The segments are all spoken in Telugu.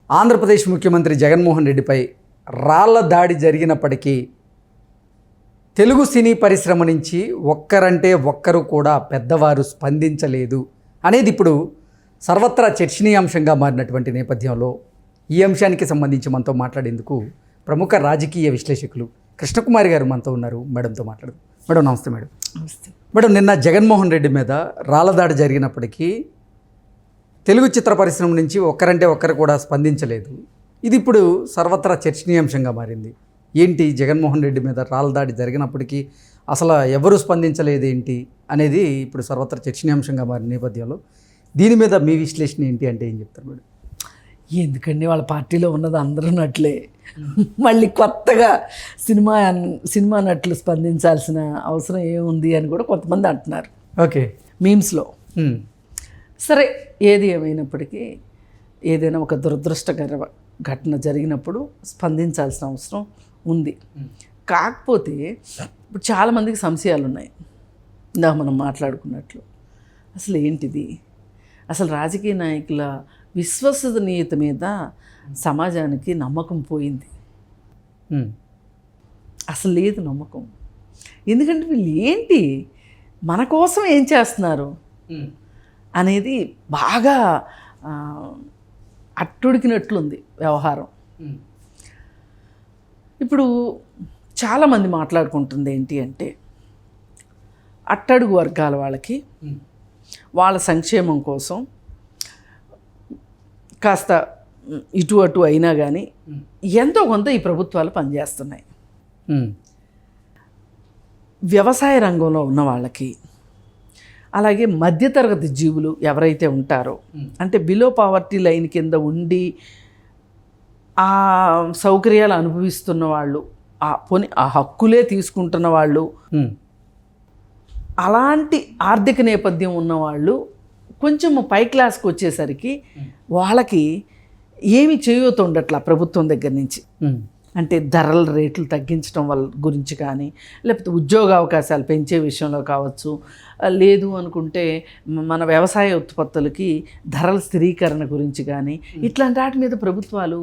ఆంధ్రప్రదేశ్ ముఖ్యమంత్రి జగన్మోహన్ రెడ్డిపై రాళ్ల దాడి జరిగినప్పటికీ తెలుగు సినీ పరిశ్రమ నుంచి ఒక్కరంటే ఒక్కరు కూడా పెద్దవారు స్పందించలేదు అనేది ఇప్పుడు సర్వత్రా చర్చనీయాంశంగా మారినటువంటి నేపథ్యంలో ఈ అంశానికి సంబంధించి మనతో మాట్లాడేందుకు ప్రముఖ రాజకీయ విశ్లేషకులు కృష్ణకుమారి గారు మనతో ఉన్నారు. మేడంతో మాట్లాడదు. మేడం నమస్తే. మేడం నమస్తే. మేడం, నిన్న జగన్మోహన్ రెడ్డి మీద రాళ్ల దాడి జరిగినప్పటికీ తెలుగు చిత్ర పరిశ్రమ నుంచి ఒక్కరంటే ఒక్కరు కూడా స్పందించలేదు. ఇది ఇప్పుడు సర్వత్రా చర్చనీయాంశంగా మారింది. ఏంటి జగన్మోహన్ రెడ్డి మీద రాళ్ల దాడి జరిగినప్పటికీ అసలు ఎవరు స్పందించలేదు ఏంటి అనేది ఇప్పుడు సర్వత్రా చర్చనీయాంశంగా మారిన నేపథ్యంలో దీని మీద మీ విశ్లేషణ ఏంటి అంటే ఏం చెప్తారు మేడం? ఎందుకండి వాళ్ళ పార్టీలో ఉన్నది అందరూ నట్లే, మళ్ళీ కొత్తగా సినిమా నటులు స్పందించాల్సిన అవసరం ఏముంది అని కూడా కొంతమంది అంటున్నారు. ఓకే, మీమ్స్లో. సరే, ఏది ఏమైనప్పటికీ ఏదైనా ఒక దురదృష్టకర ఘటన జరిగినప్పుడు స్పందించాల్సిన అవసరం ఉంది. కాకపోతే ఇప్పుడు చాలామందికి సంశయాలు ఉన్నాయి. ఇందాక మనం మాట్లాడుకున్నట్లు అసలు ఏంటిది, అసలు రాజకీయ నాయకుల విశ్వసనీయత మీద సమాజానికి నమ్మకం పోయింది. అసలు లేదు నమ్మకం. ఎందుకంటే వీళ్ళు ఏంటి, మన కోసం ఏం చేస్తున్నారు అనేది బాగా అట్టుడికినట్లుంది వ్యవహారం. ఇప్పుడు చాలామంది మాట్లాడుకుంటుంది ఏంటి అంటే, అట్టడుగు వర్గాల వాళ్ళకి వాళ్ళ సంక్షేమం కోసం కాస్త ఇటు అటు అయినా కానీ ఎంతో కొంత ఈ ప్రభుత్వాలు పనిచేస్తున్నాయి. వ్యవసాయ రంగంలో ఉన్న వాళ్ళకి, అలాగే మధ్యతరగతి జీవులు ఎవరైతే ఉంటారో, అంటే బిలో పావర్టీ లైన్ కింద ఉండి ఆ సౌకర్యాలు అనుభవిస్తున్న వాళ్ళు, ఆ హక్కులే తీసుకుంటున్న వాళ్ళు, అలాంటి ఆర్థిక నేపథ్యం ఉన్నవాళ్ళు కొంచెం పై క్లాస్కి వచ్చేసరికి వాళ్ళకి ఏమి చేయొద్దు ఉండట్లా ప్రభుత్వం దగ్గర నుంచి. అంటే ధరల రేట్లు తగ్గించడం వల్ల గురించి కానీ, లేకపోతే ఉద్యోగ అవకాశాలు పెంచే విషయంలో కావచ్చు, లేదు అనుకుంటే మన వ్యవసాయ ఉత్పత్తులకి ధరల స్థిరీకరణ గురించి కానీ, ఇట్లాంటి వాటి మీద ప్రభుత్వాలు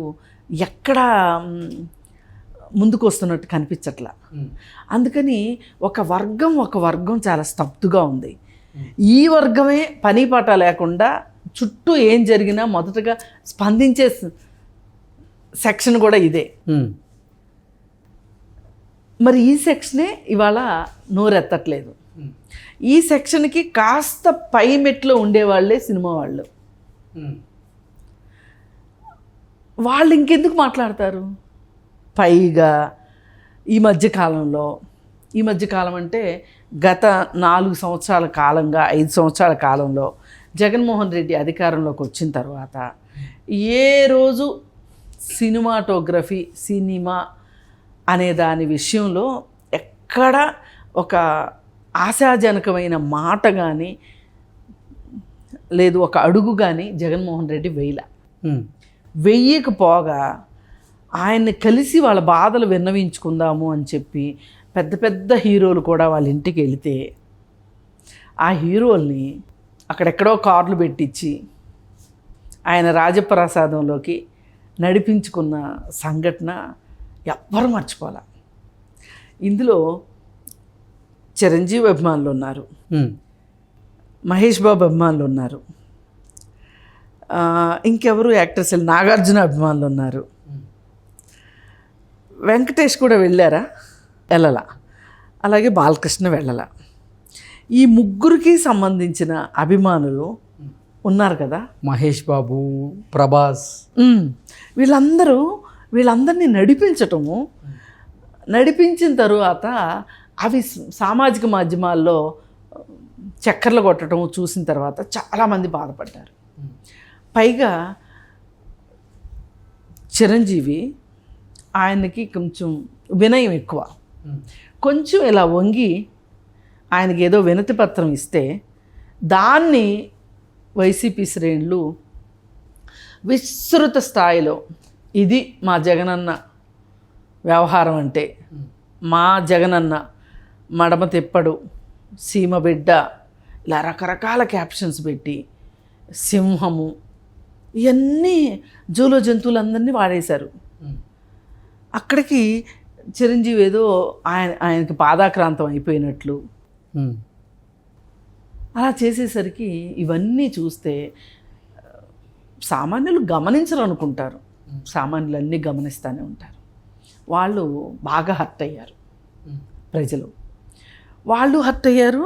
ఎక్కడా ముందుకు వస్తున్నట్టు కనిపించట్లా. అందుకని ఒక వర్గం చాలా స్తబ్దుగా ఉంది. ఈ వర్గమే పని పాట లేకుండా చుట్టూ ఏం జరిగినా మొదటగా స్పందించే సెక్షన్ కూడా ఇదే. మరి ఈ సెక్షనే ఇవాళ నోరెత్తట్లేదు. ఈ సెక్షన్కి కాస్త పై మెట్లో ఉండేవాళ్ళే సినిమా వాళ్ళు ఇంకెందుకు మాట్లాడతారు? పైగా ఈ మధ్యకాలం అంటే గత 4 సంవత్సరాల కాలంగా 5 సంవత్సరాల కాలంలో జగన్మోహన్ రెడ్డి అధికారంలోకి వచ్చిన తర్వాత ఏ రోజు సినిమాటోగ్రఫీ, సినిమా అనే దాని విషయంలో ఎక్కడ ఒక ఆశాజనకమైన మాట కానీ లేదు, ఒక అడుగు కానీ జగన్మోహన్ రెడ్డి వెయ్యకపోగా ఆయన్ని కలిసి వాళ్ళ బాధలు విన్నవించుకుందాము అని చెప్పి పెద్ద పెద్ద హీరోలు కూడా వాళ్ళ ఇంటికి వెళితే ఆ హీరోల్ని అక్కడెక్కడో కార్లు పెట్టించి ఆయన రాజప్రసాదంలోకి నడిపించుకున్న సంఘటన ఎవ్వరు మర్చిపోలే. ఇందులో చిరంజీవి అభిమానులు ఉన్నారు, మహేష్ బాబు అభిమానులు ఉన్నారు, ఇంకెవరు యాక్టర్స్, నాగార్జున అభిమానులు ఉన్నారు, వెంకటేష్ కూడా వెళ్ళలా, అలాగే బాలకృష్ణ వెళ్ళలా. ఈ ముగ్గురికి సంబంధించిన అభిమానులు ఉన్నారు కదా, మహేష్ బాబు, ప్రభాస్, వీళ్ళందరినీ నడిపించిన తరువాత అవి సామాజిక మాధ్యమాల్లో చక్కర్లు కొట్టడం చూసిన తర్వాత చాలామంది బాధపడ్డారు. పైగా చిరంజీవి ఆయనకి కొంచెం వినయం ఎక్కువ. కొంచెం ఇలా వంగి ఆయనకి ఏదో వినతి పత్రం ఇస్తే దాన్ని వైసీపీ శ్రేణులు విస్తృత స్థాయిలో ఇది మా జగనన్న వ్యవహారం అంటే, మా జగనన్న మడమ తిప్పడు, సీమ బిడ్డ, ఇలా రకరకాల క్యాప్షన్స్ పెట్టి సింహము ఇవన్నీ జూలో జంతువులందరినీ వాడేశారు. అక్కడికి చిరంజీవి ఏదో ఆయనకి పాదాక్రాంతం అయిపోయినట్లు అలా చేసేసరికి ఇవన్నీ చూస్తే సామాన్యులు గమనించరు అనుకుంటారు, సామాన్యులు అన్నీ గమనిస్తూనే ఉంటారు. వాళ్ళు బాగా హర్ట్ అయ్యారు, ప్రజలు వాళ్ళు హర్ట్ అయ్యారు.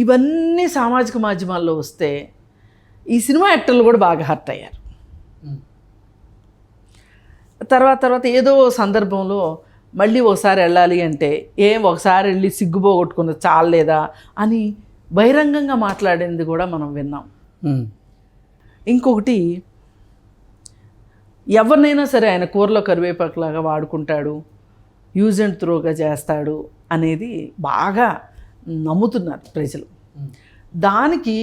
ఇవన్నీ సామాజిక మాధ్యమాల్లో వస్తే ఈ సినిమా యాక్టర్లు కూడా బాగా హర్ట్ అయ్యారు. తర్వాత ఏదో సందర్భంలో మళ్ళీ ఒకసారి వెళ్ళాలి అంటే ఒకసారి వెళ్ళి సిగ్గుపోగొట్టుకున్నది చాలేదా అని బహిరంగంగా మాట్లాడింది కూడా మనం విన్నాం. ఇంకొకటి, ఎవరినైనా సరే ఆయన కూరలో కరివేపాకులాగా వాడుకుంటాడు, యూజ్ అండ్ త్రోగా చేస్తాడు అనేది బాగా నమ్ముతున్నారు ప్రజలు. దానికి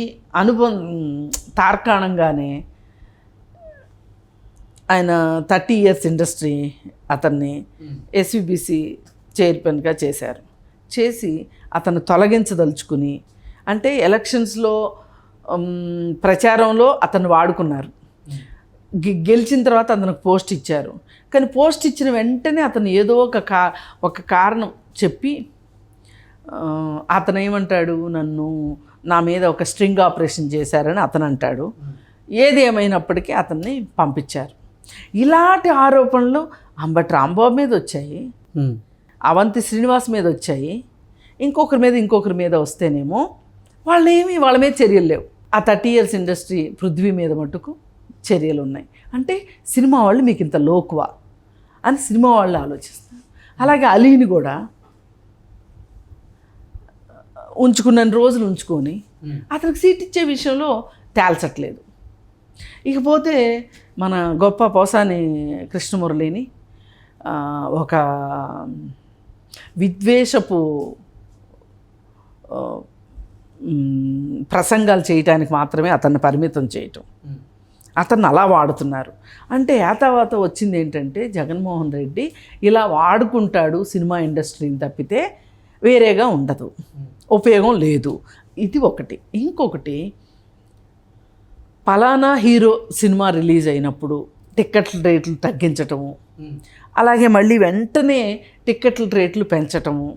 తార్కాణంగానే ఆయన 30 years ఇండస్ట్రీ అతన్ని ఎస్విబిసి చైర్మన్గా చేసి అతను తొలగించదలుచుకుని, అంటే ఎలక్షన్స్లో ప్రచారంలో అతను వాడుకున్నారు. గెలిచిన తర్వాత అతనికి పోస్ట్ ఇచ్చారు. కానీ పోస్ట్ ఇచ్చిన వెంటనే అతను ఏదో ఒక కారణం చెప్పి అతను ఏమంటాడు, నా మీద ఒక స్ట్రింగ్ ఆపరేషన్ చేశారని అతను అంటాడు. ఏది ఏమైనప్పటికీ అతన్ని పంపించారు. ఇలాంటి ఆరోపణలు అంబటి రాంబాబు మీద వచ్చాయి, అవంతి శ్రీనివాస్ మీద వచ్చాయి, ఇంకొకరి మీద వస్తేనేమో వాళ్ళ మీద చర్యలు లేవు. ఆ 30 years ఇండస్ట్రీ పృథ్వీ మీద మటుకు చర్యలు ఉన్నాయి. అంటే సినిమా వాళ్ళు మీకు ఇంత లోకువా అని సినిమా వాళ్ళు ఆలోచిస్తారు. అలాగే అలీని కూడా ఉంచుకున్న రోజులు ఉంచుకొని అతనికి సీట్ ఇచ్చే విషయంలో తేల్చట్లేదు. ఇకపోతే మన గొప్ప పోసాని కృష్ణమురళిని ఒక విద్వేషపు ప్రసంగాలు చేయటానికి మాత్రమే అతన్ని పరిమితం చేయటం, అతన్ని అలా వాడుతున్నారు. అంటే ఏతావాత వచ్చింది ఏంటంటే జగన్మోహన్ రెడ్డి ఇలా వాడుకుంటాడు సినిమా ఇండస్ట్రీని తప్పితే వేరేగా ఉండదు, ఉపయోగం లేదు. ఇది ఒకటి. ఇంకొకటి, పలానా హీరో సినిమా రిలీజ్ అయినప్పుడు టిక్కెట్ల రేట్లు తగ్గించటము, అలాగే మళ్ళీ వెంటనే టిక్కెట్ల రేట్లు పెంచటము.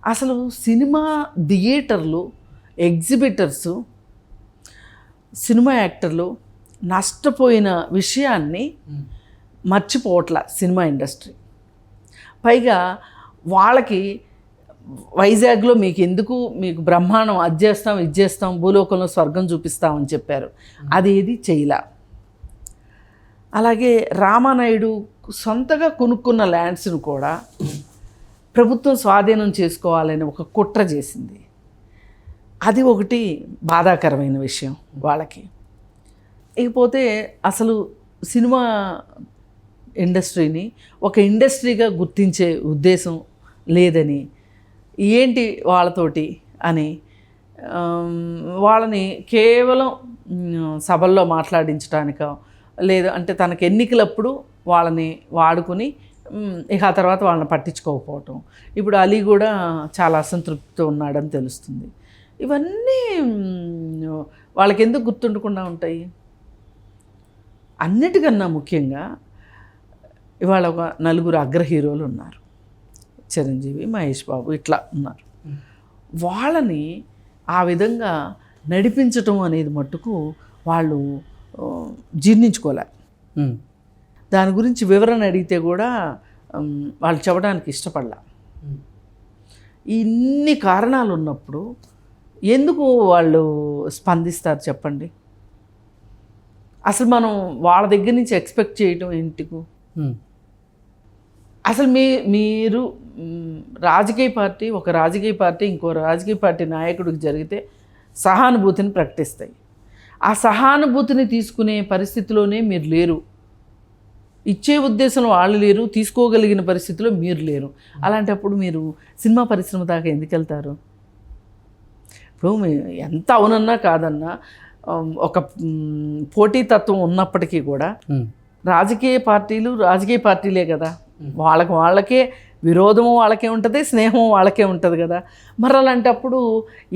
అసలు సినిమా థియేటర్లు, ఎగ్జిబిటర్సు, సినిమా యాక్టర్లు నష్టపోయిన విషయాన్ని మర్చిపోవట్ల సినిమా ఇండస్ట్రీ. పైగా వాళ్ళకి వైజాగ్లో మీకు బ్రహ్మాండం అది చేస్తాం ఇది చేస్తాం, భూలోకంలో స్వర్గం చూపిస్తామని చెప్పారు, అది ఏది చేయలా. అలాగే రామానాయుడు సొంతగా కొనుక్కున్న ల్యాండ్స్ను కూడా ప్రభుత్వం స్వాధీనం చేసుకోవాలని ఒక కుట్ర చేసింది. అది ఒకటి బాధాకరమైన విషయం వాళ్ళకి. ఇకపోతే అసలు సినిమా ఇండస్ట్రీని ఒక ఇండస్ట్రీగా గుర్తించే ఉద్దేశం లేదని, ఏంటి వాళ్ళతోటి అని వాళ్ళని కేవలం సభల్లో మాట్లాడించడానికో, లేదు అంటే తనకు ఎన్నికలప్పుడు వాళ్ళని వాడుకుని ఇక ఆ తర్వాత వాళ్ళని పట్టించుకోకపోవటం. ఇప్పుడు అలీ కూడా చాలా అసంతృప్తితో ఉన్నాడని తెలుస్తుంది. ఇవన్నీ వాళ్ళకి ఎందుకు గుర్తుండకుండా ఉంటాయి? అన్నిటికన్నా ముఖ్యంగా ఇవాళ ఒక 4 అగ్ర హీరోలు ఉన్నారు, చిరంజీవి, మహేష్ బాబు ఇట్లా ఉన్నారు. వాళ్ళని ఆ విధంగా నడిపించటం అనేది మట్టుకు వాళ్ళు జీర్ణించుకోలే. దాని గురించి వివరణ అడిగితే కూడా వాళ్ళు చెప్పడానికి ఇష్టపడలా. ఇన్ని కారణాలు ఉన్నప్పుడు ఎందుకు వాళ్ళు స్పందిస్తారు చెప్పండి? అసలు మనం వాళ్ళ దగ్గర నుంచి ఎక్స్పెక్ట్ చేయటం ఏంటికు? అసలు మీరు ఒక రాజకీయ పార్టీ ఇంకో రాజకీయ పార్టీ నాయకుడికి జరిగితే సహానుభూతిని ప్రకటిస్తాయి. ఆ సహానుభూతిని తీసుకునే పరిస్థితిలోనే మీరు లేరు. ఇచ్చే ఉద్దేశంలో వాళ్ళు లేరు, తీసుకోగలిగిన పరిస్థితిలో మీరు లేరు. అలాంటప్పుడు మీరు సినిమా పరిశ్రమ దాకా ఎందుకు వెళ్తారు? ఇప్పుడు ఎంత అవునన్నా కాదన్నా ఒక పోటీతత్వం ఉన్నప్పటికీ కూడా రాజకీయ పార్టీలే కదా, వాళ్ళకే విరోధము వాళ్ళకే ఉంటుంది, స్నేహం వాళ్ళకే ఉంటుంది కదా. మరి అలాంటప్పుడు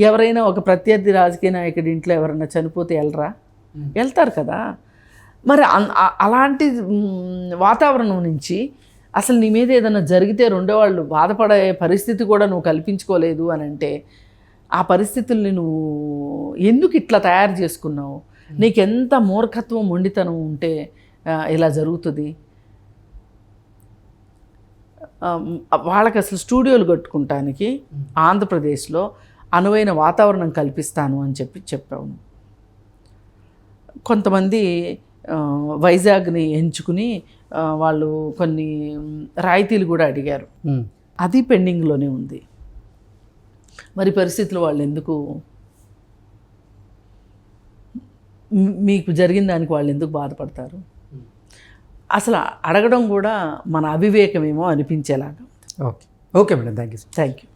ఎవరైనా ఒక ప్రత్యర్థి రాజకీయ నాయకుడి ఇంట్లో ఎవరైనా చనిపోతే వెళ్ళరా? వెళ్తారు కదా. మరి అలాంటి వాతావరణం నుంచి అసలు నీ మీద ఏదైనా జరిగితే రెండో వాళ్ళు బాధపడే పరిస్థితి కూడా నువ్వు కల్పించుకోలేదు అని అంటే ఆ పరిస్థితుల్ని నువ్వు ఎందుకు ఇట్లా తయారు చేసుకున్నావు? నీకెంత మూర్ఖత్వం మొండితనం ఉంటే ఇలా జరుగుతుంది? వాళ్ళకి అసలు స్టూడియోలు కట్టుకుంటానికి ఆంధ్రప్రదేశ్లో అనువైన వాతావరణం కల్పిస్తాను అని చెప్పాము. కొంతమంది వైజాగ్ని ఎంచుకుని వాళ్ళు కొన్ని రాయితీలు కూడా అడిగారు. అది పెండింగ్లోనే ఉంది. మరి పరిస్థితులు వాళ్ళు ఎందుకు, మీకు జరిగిన దానికి వాళ్ళు ఎందుకు బాధపడతారు? అసలు అడగడం కూడా మన అవివేకమేమో అనిపించేలాగా. Okay okay madam, thank you. Thank you.